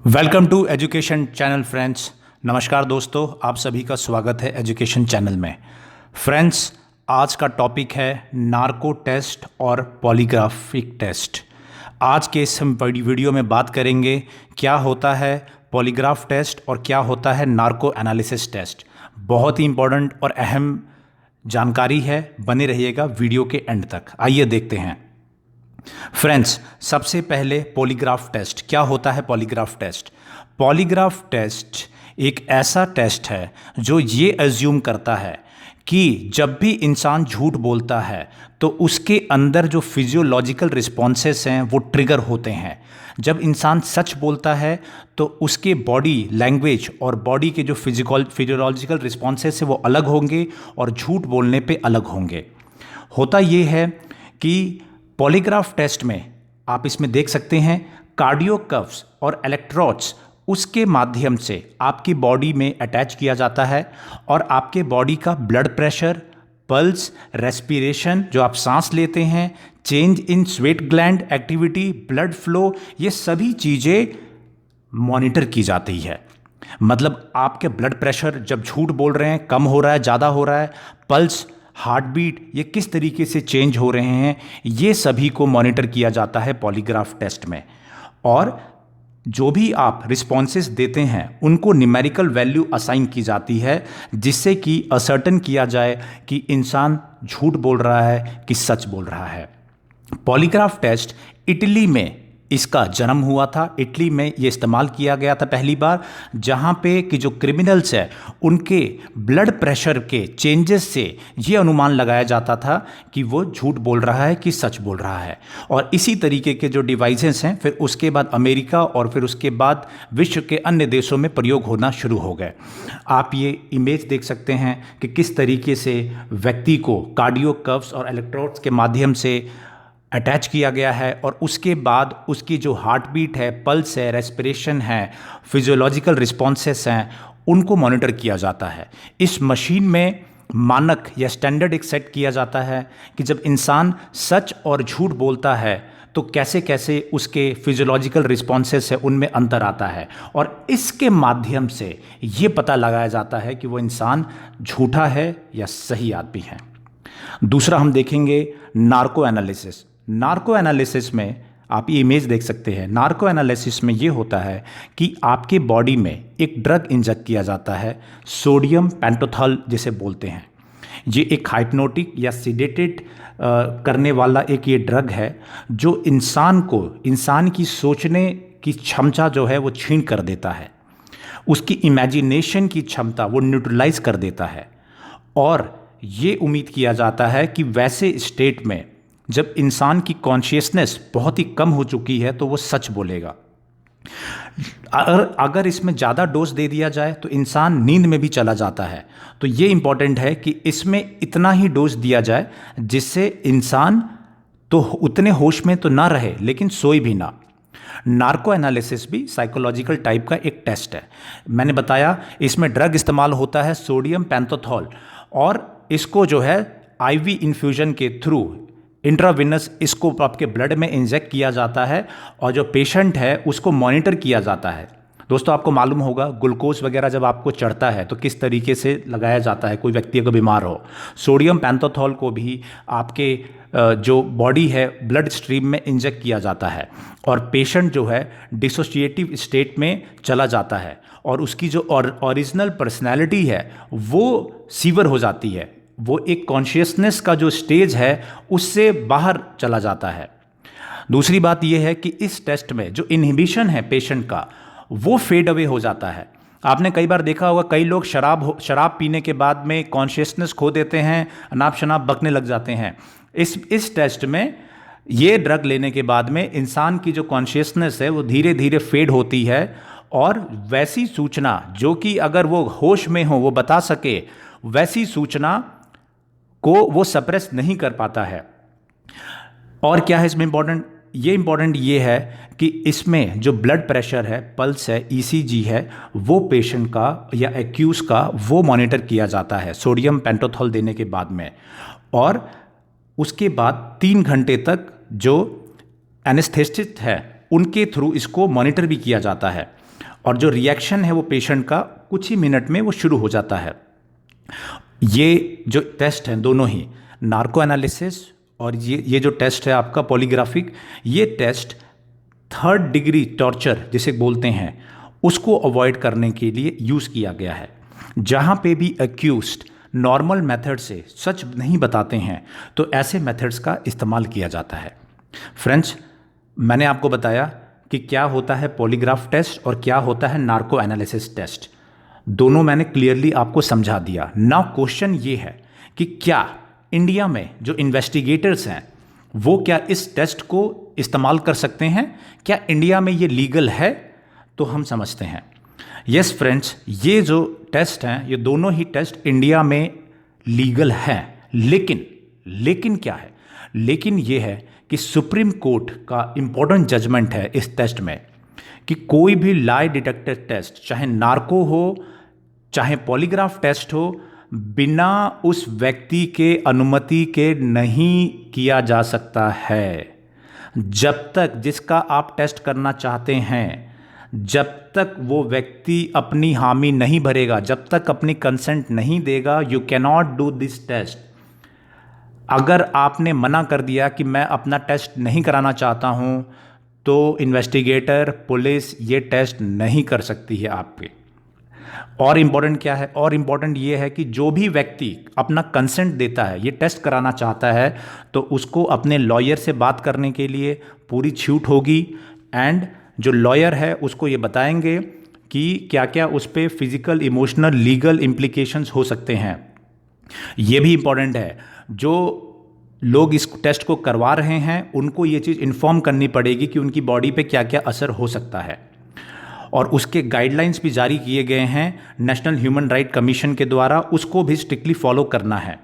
Welcome to education channel friends. नमस्कार दोस्तों, आप सभी का स्वागत है एजुकेशन चैनल में। फ्रेंड्स, आज का टॉपिक है नार्को टेस्ट और पॉलीग्राफिक टेस्ट। आज के इस हम वीडियो में बात करेंगे क्या होता है पॉलीग्राफ टेस्ट और क्या होता है नार्को एनालिसिस टेस्ट। बहुत ही इंपॉर्टेंट और अहम जानकारी है, बने रहिएगा वीडियो के एंड तक। आइए देखते हैं। फ्रेंड्स, सबसे पहले पॉलीग्राफ टेस्ट। क्या होता है पॉलीग्राफ टेस्ट? पॉलीग्राफ टेस्ट एक ऐसा टेस्ट है जो ये एज्यूम करता है कि जब भी इंसान झूठ बोलता है तो उसके अंदर जो फिजियोलॉजिकल रिस्पॉन्सेस हैं वो ट्रिगर होते हैं। जब इंसान सच बोलता है तो उसके बॉडी लैंग्वेज और बॉडी के जो फिजियोलॉजिकल रिस्पॉन्सेस हैं वो अलग होंगे और झूठ बोलने पे अलग होंगे। होता ये है कि पॉलीग्राफ टेस्ट में आप इसमें देख सकते हैं कार्डियो कर्व्स और इलेक्ट्रोड्स उसके माध्यम से आपकी बॉडी में अटैच किया जाता है और आपके बॉडी का ब्लड प्रेशर, पल्स, रेस्पिरेशन जो आप सांस लेते हैं, change in sweat gland activity, blood flow, ये सभी चीज़ें मॉनिटर की जाती है। मतलब आपके ब्लड प्रेशर जब झूठ बोल रहे हैं कम हो रहा है, ज़्यादा हो रहा है, पल्स, हार्ट बीट ये किस तरीके से चेंज हो रहे हैं, ये सभी को मॉनिटर किया जाता है पॉलीग्राफ टेस्ट में। और जो भी आप रिस्पॉन्सेस देते हैं उनको न्यूमेरिकल वैल्यू असाइन की जाती है जिससे कि असर्टन किया जाए कि इंसान झूठ बोल रहा है कि सच बोल रहा है। पॉलीग्राफ टेस्ट इटली में इसका जन्म हुआ था। इटली में ये इस्तेमाल किया गया था पहली बार, जहाँ पे कि जो क्रिमिनल्स है उनके ब्लड प्रेशर के चेंजेस से ये अनुमान लगाया जाता था कि वो झूठ बोल रहा है कि सच बोल रहा है। और इसी तरीके के जो डिवाइसेस हैं फिर उसके बाद अमेरिका और फिर उसके बाद विश्व के अन्य देशों में प्रयोग होना शुरू हो गए। आप ये इमेज देख सकते हैं कि किस तरीके से व्यक्ति को कार्डियो कर्व्स और इलेक्ट्रोड्स के माध्यम से अटैच किया गया है और उसके बाद उसकी जो हार्ट बीट है, पल्स है, रेस्पिरेशन है, फिजियोलॉजिकल रिस्पॉन्सेस हैं, उनको मॉनिटर किया जाता है। इस मशीन में मानक या स्टैंडर्ड एक सेट किया जाता है कि जब इंसान सच और झूठ बोलता है तो कैसे कैसे उसके फिजियोलॉजिकल रिस्पॉन्सेस है उनमें अंतर आता है और इसके माध्यम से ये पता लगाया जाता है कि वो इंसान झूठा है या सही आदमी है। दूसरा हम देखेंगे नार्को एनालिसिस। नार्को एनालिसिस में आप ये इमेज देख सकते हैं। नार्को एनालिसिस में ये होता है कि आपके बॉडी में एक ड्रग इंजेक्ट किया जाता है, सोडियम पेंटोथॉल जिसे बोलते हैं। ये एक हाइप्नोटिक या सिडेटेड करने वाला एक ये ड्रग है जो इंसान की सोचने की क्षमता जो है वो छीन कर देता है, उसकी इमेजिनेशन की क्षमता वो न्यूट्रलाइज कर देता है। और ये उम्मीद किया जाता है कि वैसे स्टेट में जब इंसान की कॉन्शियसनेस बहुत ही कम हो चुकी है तो वो सच बोलेगा। अगर इसमें ज़्यादा डोज दे दिया जाए तो इंसान नींद में भी चला जाता है। तो ये इंपॉर्टेंट है कि इसमें इतना ही डोज दिया जाए जिससे इंसान तो उतने होश में तो ना रहे लेकिन सोए भी ना। नार्को एनालिसिस भी साइकोलॉजिकल टाइप का एक टेस्ट है। मैंने बताया इसमें ड्रग इस्तेमाल होता है सोडियम पेंटोथॉल और इसको जो है आईवी इन्फ्यूजन के थ्रू इंट्राविनस इसको आपके ब्लड में इंजेक्ट किया जाता है और जो पेशेंट है उसको मॉनिटर किया जाता है। दोस्तों, आपको मालूम होगा ग्लूकोज वगैरह जब आपको चढ़ता है तो किस तरीके से लगाया जाता है कोई व्यक्ति अगर बीमार हो। सोडियम पेंटोथॉल को भी आपके जो बॉडी है ब्लड स्ट्रीम में इंजेक्ट किया जाता है और पेशेंट जो है डिसोसिएटिव स्टेट में चला जाता है और उसकी जो ओरिजिनल पर्सनैलिटी है वो सीवर हो जाती है। वो एक कॉन्शियसनेस का जो स्टेज है उससे बाहर चला जाता है। दूसरी बात यह है कि इस टेस्ट में जो इनहिबिशन है पेशेंट का वो फेड अवे हो जाता है। आपने कई बार देखा होगा कई लोग शराब पीने के बाद में कॉन्शियसनेस खो देते हैं, अनाप शनाप बकने लग जाते हैं। इस टेस्ट में ये ड्रग लेने के बाद में इंसान की जो कॉन्शियसनेस है वो धीरे धीरे फेड होती है और वैसी सूचना जो कि अगर वो होश में हो वो बता सके वैसी सूचना को वो सप्रेस नहीं कर पाता है। और क्या है इसमें इम्पॉर्टेंट ये है कि इसमें जो ब्लड प्रेशर है, पल्स है, ईसीजी है, वो पेशेंट का या एक्यूज का वो मॉनिटर किया जाता है सोडियम पेंटोथॉल देने के बाद में। और उसके बाद 3 घंटे तक जो एनेस्थेसिस्ट है उनके थ्रू इसको मॉनिटर भी किया जाता है। और जो रिएक्शन है वो पेशेंट का कुछ ही मिनट में वो शुरू हो जाता है। ये जो टेस्ट हैं दोनों ही, नार्को एनालिसिस और ये जो टेस्ट है आपका पॉलीग्राफिक, ये टेस्ट थर्ड डिग्री टॉर्चर जिसे बोलते हैं उसको अवॉइड करने के लिए यूज़ किया गया है। जहाँ पे भी अक्यूज्ड नॉर्मल मेथड से सच नहीं बताते हैं तो ऐसे मेथड्स का इस्तेमाल किया जाता है। फ्रेंड्स, मैंने आपको बताया कि क्या होता है पॉलीग्राफ टेस्ट और क्या होता है नार्को एनालिसिस टेस्ट। दोनों मैंने क्लियरली आपको समझा दिया। नाउ क्वेश्चन ये है कि क्या इंडिया में जो इन्वेस्टिगेटर्स हैं वो क्या इस टेस्ट को इस्तेमाल कर सकते हैं? क्या इंडिया में ये लीगल है? तो हम समझते हैं यस फ्रेंड्स, ये जो टेस्ट हैं ये दोनों ही टेस्ट इंडिया में लीगल हैं। लेकिन क्या है? लेकिन ये है कि सुप्रीम कोर्ट का इम्पोर्टेंट जजमेंट है इस टेस्ट में कि कोई भी लाई डिटेक्टर टेस्ट, चाहे नार्को हो चाहे पॉलीग्राफ टेस्ट हो, बिना उस व्यक्ति के अनुमति के नहीं किया जा सकता है। जब तक जिसका आप टेस्ट करना चाहते हैं, जब तक वो व्यक्ति अपनी हामी नहीं भरेगा, जब तक अपनी कंसेंट नहीं देगा, you cannot do this test. अगर आपने मना कर दिया कि मैं अपना टेस्ट नहीं कराना चाहता हूं, तो इन्वेस्टिगेटर, पुलिस ये टेस्ट नहीं कर सकती है आपके। और इम्पॉर्टेंट क्या है? और इम्पॉर्टेंट ये है कि जो भी व्यक्ति अपना कंसेंट देता है, ये टेस्ट कराना चाहता है, तो उसको अपने लॉयर से बात करने के लिए पूरी छूट होगी। एंड जो लॉयर है उसको ये बताएंगे कि क्या क्या उस पर फिजिकल, इमोशनल, लीगल इम्प्लीकेशंस हो सकते हैं। ये भी इम्पॉर्टेंट है, जो लोग इस टेस्ट को करवा रहे हैं उनको ये चीज़ इन्फॉर्म करनी पड़ेगी कि उनकी बॉडी पे क्या क्या असर हो सकता है। और उसके गाइडलाइंस भी जारी किए गए हैं नेशनल ह्यूमन राइट कमीशन के द्वारा, उसको भी स्ट्रिक्टली फॉलो करना है।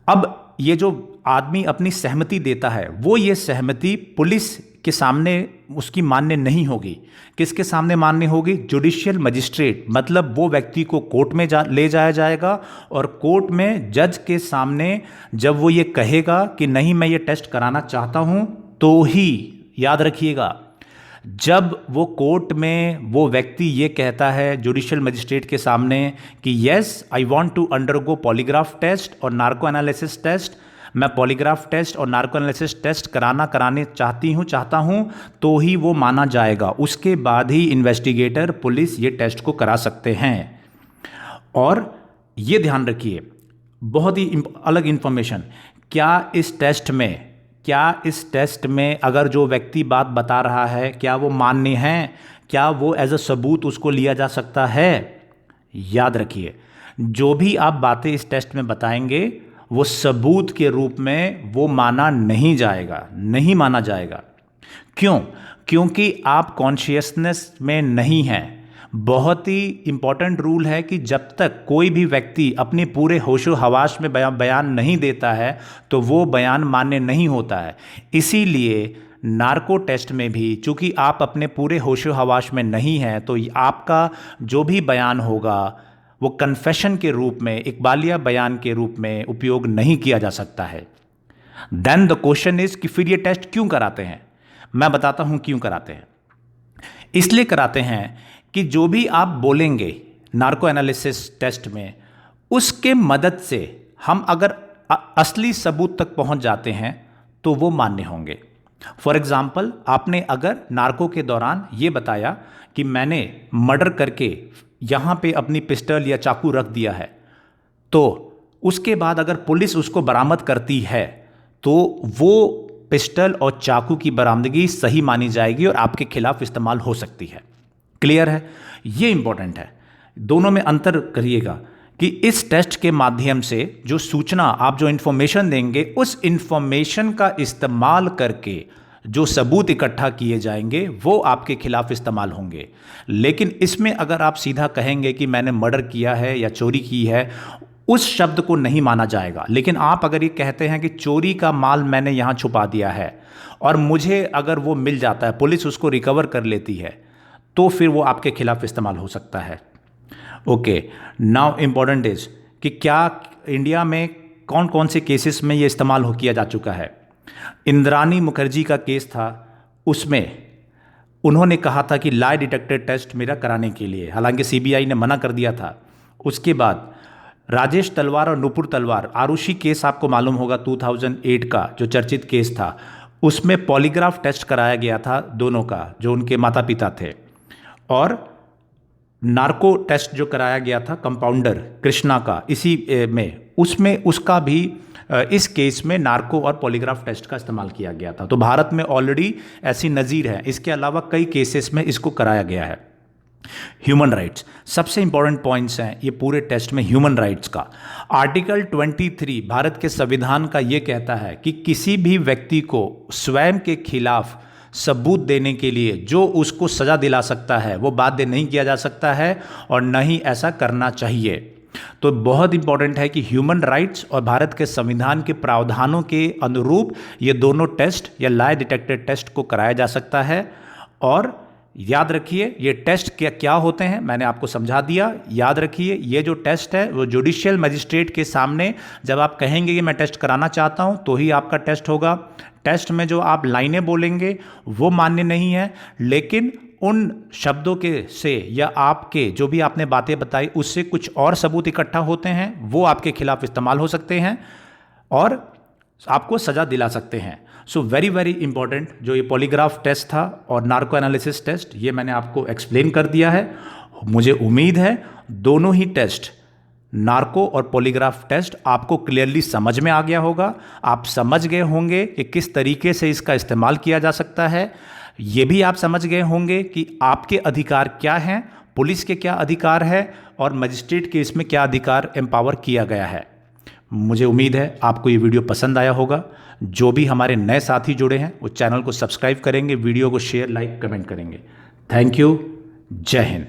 अब ये जो आदमी अपनी सहमति देता है, वो ये सहमति पुलिस के सामने उसकी मान्य नहीं होगी। किसके सामने मान्य होगी? जुडिशियल मजिस्ट्रेट, मतलब वो व्यक्ति को कोर्ट में ले जाया जाएगा और कोर्ट में जज के सामने जब वो ये कहेगा कि नहीं मैं ये टेस्ट कराना चाहता हूँ, तो ही, याद रखिएगा, जब वो कोर्ट में वो व्यक्ति ये कहता है जुडिशियल मजिस्ट्रेट के सामने कि yes I want to undergo polygraph test और नार्को एनालिसिस टेस्ट, मैं पॉलीग्राफ टेस्ट और नार्को एनालिसिस टेस्ट कराने चाहता हूँ, तो ही वो माना जाएगा। उसके बाद ही इन्वेस्टिगेटर, पुलिस ये टेस्ट को करा सकते हैं। और ये ध्यान रखिए, बहुत ही अलग इन्फॉर्मेशन, क्या इस टेस्ट में अगर जो व्यक्ति बात बता रहा है क्या वो मान्य है? क्या वो एज अ सबूत उसको लिया जा सकता है? याद रखिए, जो भी आप बातें इस टेस्ट में बताएंगे वो सबूत के रूप में वो माना नहीं माना जाएगा। क्यों? क्योंकि आप कॉन्शियसनेस में नहीं हैं। बहुत ही इंपॉर्टेंट रूल है कि जब तक कोई भी व्यक्ति अपने पूरे होशो हवास में बयान नहीं देता है तो वो बयान मान्य नहीं होता है। इसीलिए नार्को टेस्ट में भी चूंकि आप अपने पूरे होशो हवास में नहीं हैं, तो आपका जो भी बयान होगा वो कन्फेशन के रूप में, इकबालिया बयान के रूप में उपयोग नहीं किया जा सकता है। देन द क्वेश्चन इज कि फिर ये टेस्ट क्यों कराते हैं? मैं बताता हूं क्यों कराते हैं। इसलिए कराते हैं कि जो भी आप बोलेंगे नार्को एनालिसिस टेस्ट में, उसके मदद से हम अगर असली सबूत तक पहुंच जाते हैं तो वो मान्य होंगे। फॉर एग्जाम्पल, आपने अगर नार्को के दौरान ये बताया कि मैंने मर्डर करके यहाँ पे अपनी पिस्टल या चाकू रख दिया है, तो उसके बाद अगर पुलिस उसको बरामद करती है तो वो पिस्टल और चाकू की बरामदगी सही मानी जाएगी और आपके खिलाफ इस्तेमाल हो सकती है। क्लियर है? ये इंपॉर्टेंट है। दोनों में अंतर करिएगा कि इस टेस्ट के माध्यम से जो सूचना, आप जो इंफॉर्मेशन देंगे, उस इंफॉर्मेशन का इस्तेमाल करके जो सबूत इकट्ठा किए जाएंगे वो आपके खिलाफ इस्तेमाल होंगे। लेकिन इसमें अगर आप सीधा कहेंगे कि मैंने मर्डर किया है या चोरी की है, उस शब्द को नहीं माना जाएगा। लेकिन आप अगर ये कहते हैं कि चोरी का माल मैंने यहाँ छुपा दिया है और मुझे अगर वो मिल जाता है, पुलिस उसको रिकवर कर लेती है, तो फिर वो आपके खिलाफ इस्तेमाल हो सकता है। ओके, नाउ इम्पॉर्टेंट इज कि क्या इंडिया में कौन कौन से केसेस में ये इस्तेमाल किया जा चुका है। इंद्रानी मुखर्जी का केस था, उसमें उन्होंने कहा था कि लाई डिटेक्टर टेस्ट मेरा कराने के लिए, हालांकि सीबीआई ने मना कर दिया था। उसके बाद राजेश तलवार और नुपुर तलवार, आरुषि केस आपको मालूम होगा 2008 का जो चर्चित केस था, उसमें पॉलीग्राफ टेस्ट कराया गया था दोनों का, जो उनके माता पिता थे। और नार्को टेस्ट जो कराया गया था कंपाउंडर कृष्णा का इसी में, उसमें उसका भी इस केस में नार्को और पॉलीग्राफ टेस्ट का इस्तेमाल किया गया था। तो भारत में ऑलरेडी ऐसी नज़ीर है, इसके अलावा कई केसेस में इसको कराया गया है। ह्यूमन राइट्स सबसे इंपॉर्टेंट पॉइंट्स हैं ये पूरे टेस्ट में ह्यूमन राइट्स का। आर्टिकल 23 भारत के संविधान का ये कहता है कि किसी भी व्यक्ति को स्वयं के खिलाफ सबूत देने के लिए जो उसको सजा दिला सकता है वो बाध्य नहीं किया जा सकता है और न ही ऐसा करना चाहिए। तो बहुत इंपॉर्टेंट है कि ह्यूमन राइट्स और भारत के संविधान के प्रावधानों के अनुरूप ये दोनों टेस्ट या लाई डिटेक्टर टेस्ट को कराया जा सकता है। और याद रखिए ये टेस्ट क्या क्या होते हैं, मैंने आपको समझा दिया। याद रखिए ये जो टेस्ट है वो जुडिशियल मजिस्ट्रेट के सामने जब आप कहेंगे कि मैं टेस्ट कराना चाहता हूं तो ही आपका टेस्ट होगा। टेस्ट में जो आप लाइनें बोलेंगे वो मान्य नहीं है, लेकिन उन शब्दों के से या आपके जो भी आपने बातें बताई उससे कुछ और सबूत इकट्ठा होते हैं, वो आपके खिलाफ इस्तेमाल हो सकते हैं और आपको सजा दिला सकते हैं। सो वेरी वेरी इंपॉर्टेंट जो ये पॉलीग्राफ टेस्ट था और नार्को एनालिसिस टेस्ट, ये मैंने आपको एक्सप्लेन कर दिया है। मुझे उम्मीद है दोनों ही टेस्ट, नार्को और पॉलीग्राफ टेस्ट, आपको क्लियरली समझ में आ गया होगा। आप समझ गए होंगे कि किस तरीके से इसका इस्तेमाल किया जा सकता है। ये भी आप समझ गए होंगे कि आपके अधिकार क्या हैं, पुलिस के क्या अधिकार है और मजिस्ट्रेट के इसमें क्या अधिकार एम्पावर किया गया है। मुझे उम्मीद है आपको ये वीडियो पसंद आया होगा। जो भी हमारे नए साथी जुड़े हैं वो चैनल को सब्सक्राइब करेंगे, वीडियो को शेयर, लाइक, कमेंट करेंगे। Thank you. जय हिंद।